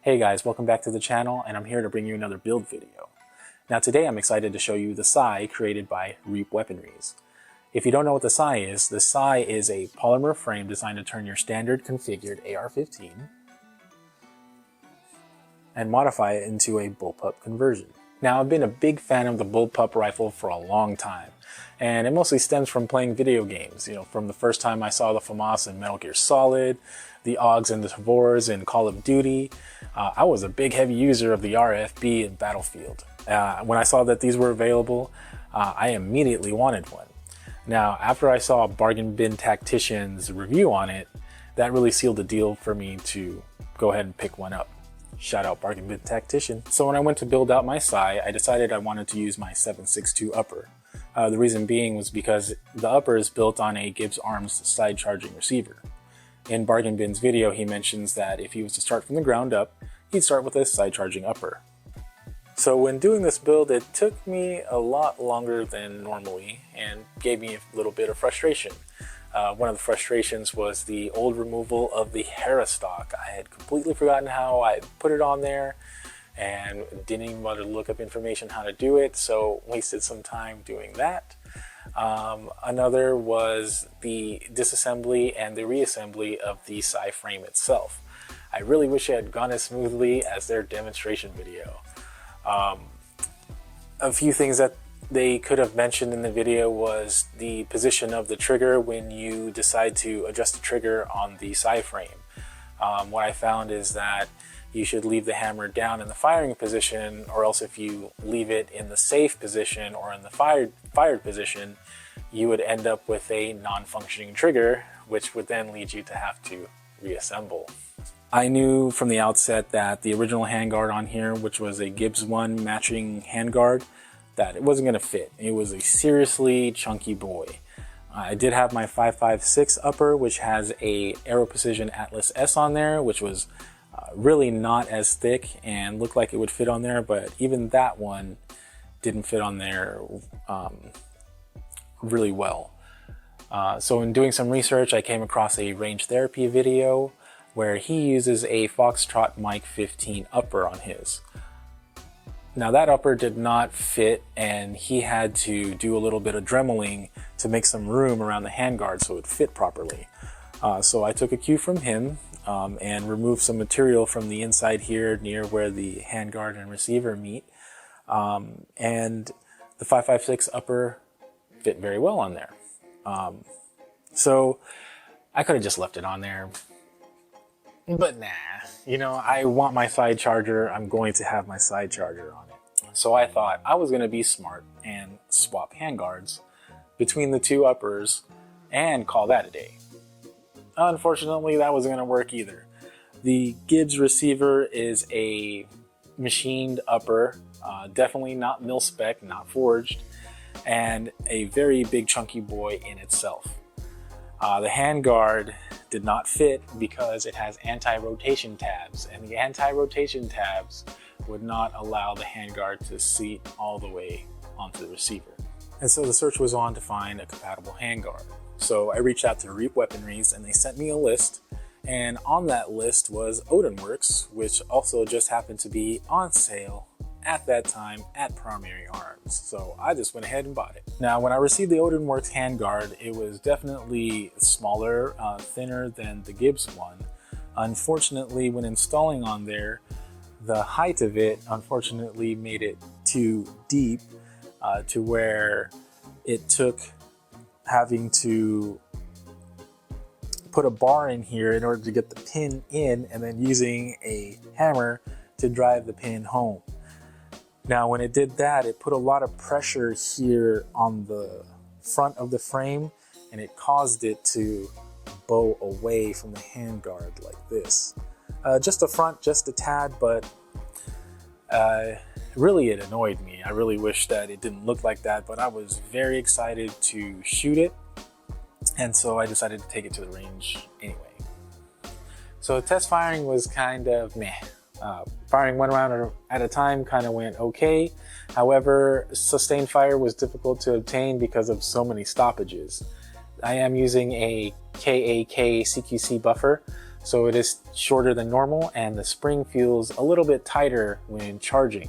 Hey guys, welcome back to the channel, and I'm here to bring you another build video. Now today I'm excited to show you the SCY created by Reap Weaponries. If you don't know what the SCY is a polymer frame designed to turn your standard configured AR-15 and modify it into a Bullpup conversion. Now I've been a big fan of the Bullpup rifle for a long time, and it mostly stems from playing video games. From the first time I saw the FAMAS in Metal Gear Solid, the AUGs and the Tavors in Call of Duty. I was a big heavy user of the RFB in Battlefield. When I saw that these were available, I immediately wanted one. Now, after I saw Bargain Bin Tactician's review on it, that really sealed the deal for me to go ahead and pick one up. Shout out Bargain Bin Tactician. So when I went to build out my SCY, I decided I wanted to use my 7.62 upper. The reason being was because the upper is built on a Gibbs Arms side charging receiver. In Bargain Bin's video, he mentions that if he was to start from the ground up, he'd start with a side charging upper. So when doing this build, it took me a lot longer than normally and gave me a little bit of frustration. One of the frustrations was the old removal of the Hera stock. I had completely forgotten how I put it on there and didn't even bother to look up information how to do it, so wasted some time doing that. Another was the disassembly and the reassembly of the SCY frame itself. I really wish it had gone as smoothly as their demonstration video. A few things that they could have mentioned in the video was the position of the trigger when you decide to adjust the trigger on the SCY frame. What I found is that you should leave the hammer down in the firing position, or else if you leave it in the safe position or in the fired position, you would end up with a non-functioning trigger, which would then lead you to have to reassemble. I knew from the outset that the original handguard on here, which was a Gibbs 1 matching handguard, that it wasn't going to fit. It was a seriously chunky boy. I did have my 5.56 upper, which has a Aero Precision Atlas S on there, which was really not as thick and looked like it would fit on there, but even that one didn't fit on there really well. So in doing some research, I came across a range therapy video where he uses a Foxtrot Mike 15 upper on his. Now that upper did not fit, and he had to do a little bit of dremeling to make some room around the handguard so it would fit properly. So I took a cue from him and removed some material from the inside here near where the handguard and receiver meet. And the 5.56 upper fit very well on there. So I could have just left it on there. But nah, I want my side charger. I'm going to have my side charger on it. So I thought I was going to be smart and swap handguards between the two uppers and call that a day. Unfortunately, that wasn't going to work either. The Gibbs receiver is a machined upper, definitely not mil-spec, not forged, and a very big chunky boy in itself. The handguard did not fit because it has anti-rotation tabs, and the anti-rotation tabs would not allow the handguard to seat all the way onto the receiver. And so the search was on to find a compatible handguard. So I reached out to Reap Weaponries and they sent me a list, and on that list was Odinworks, which also just happened to be on sale at that time at Primary Arms. So I just went ahead and bought it. Now, when I received the Odinworks handguard, it was definitely smaller, thinner than the Gibbs one. Unfortunately, when installing on there, the height of it unfortunately made it too deep to where it took having to put a bar in here in order to get the pin in, and then using a hammer to drive the pin home. Now, when it did that, it put a lot of pressure here on the front of the frame, and it caused it to bow away from the handguard like this. Just the front, just a tad, but really it annoyed me. I really wish that it didn't look like that, but I was very excited to shoot it, and so I decided to take it to the range anyway. So test firing was kind of meh. Firing one round at a time kind of went okay. However, sustained fire was difficult to obtain because of so many stoppages. I am using a KAK CQC buffer, so it is shorter than normal, and the spring feels a little bit tighter when charging.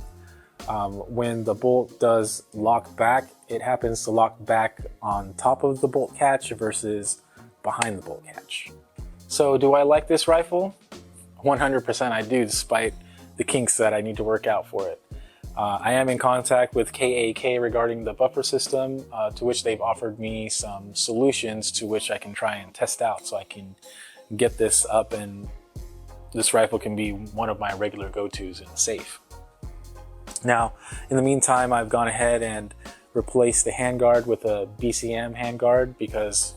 When the bolt does lock back, it happens to lock back on top of the bolt catch versus behind the bolt catch. So do I like this rifle? 100% I do, despite the kinks that I need to work out for it. I am in contact with KAK regarding the buffer system, to which they've offered me some solutions to which I can try and test out so I can get this up and this rifle can be one of my regular go-tos in the safe. Now, in the meantime, I've gone ahead and replaced the handguard with a BCM handguard because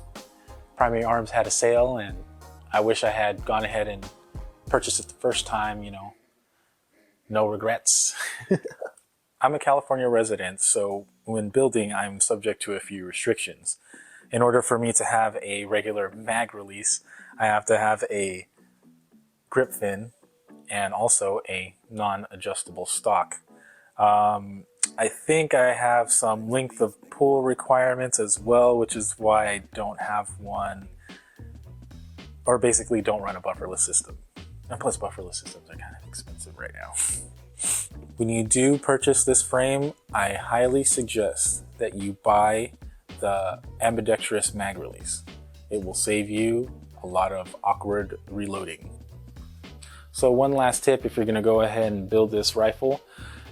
Primary Arms had a sale and I wish I had gone ahead and purchased it the first time, you know, no regrets. I'm a California resident, so when building, I'm subject to a few restrictions. In order for me to have a regular mag release, I have to have a grip fin and also a non-adjustable stock. I think I have some length of pull requirements as well, which is why I don't have one, or basically don't run a bufferless system. And plus bufferless systems are kind of expensive right now. When you do purchase this frame, I highly suggest that you buy the ambidextrous mag release. It will save you a lot of awkward reloading. So one last tip if you're going to go ahead and build this rifle,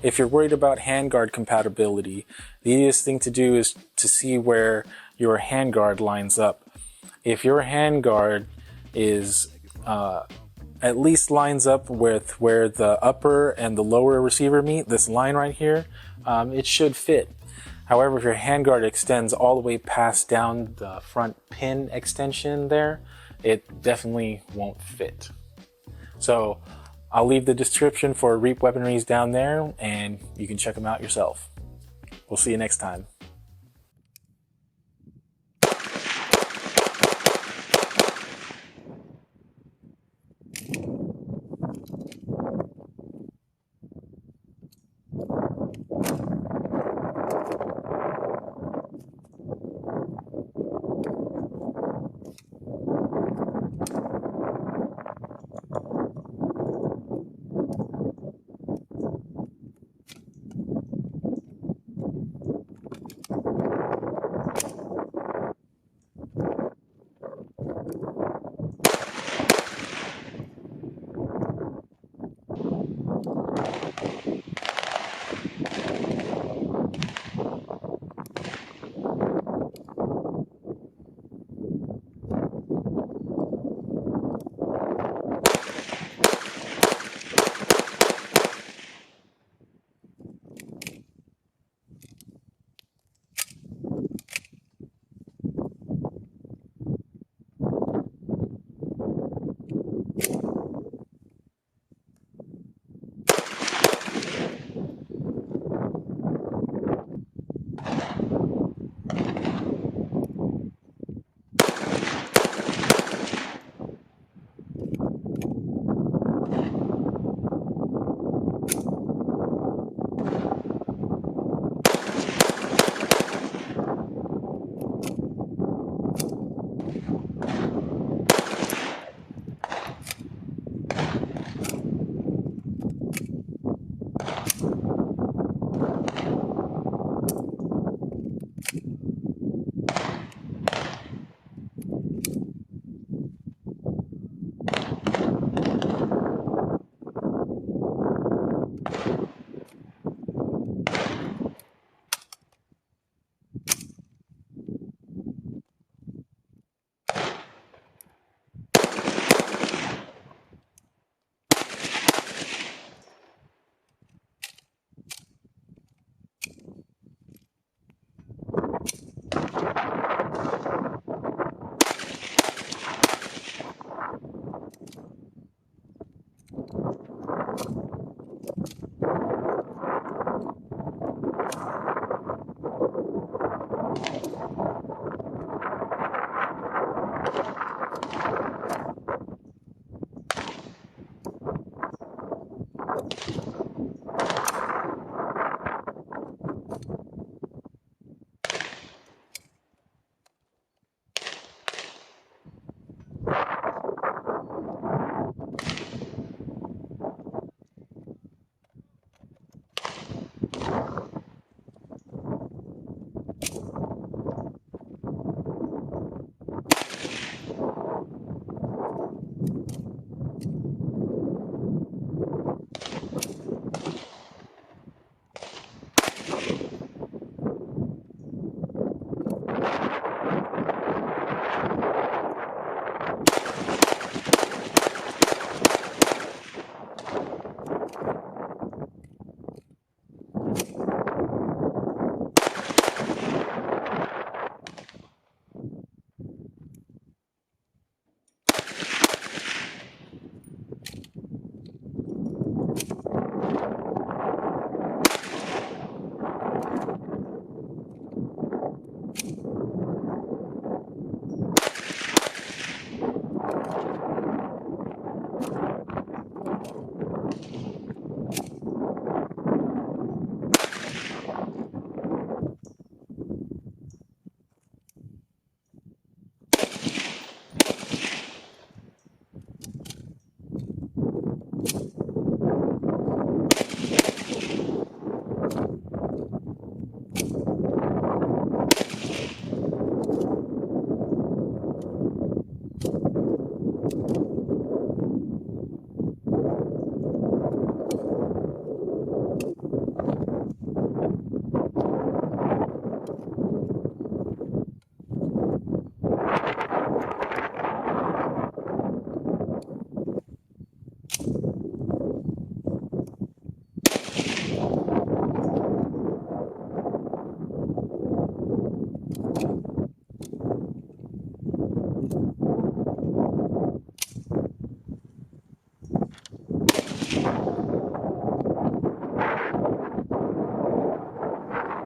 if you're worried about handguard compatibility, the easiest thing to do is to see where your handguard lines up. If your handguard is at least lines up with where the upper and the lower receiver meet, this line right here, it should fit. However, if your handguard extends all the way past down the front pin extension there, it definitely won't fit. So I'll leave the description for Reap Weaponries down there and you can check them out yourself. We'll see you next time.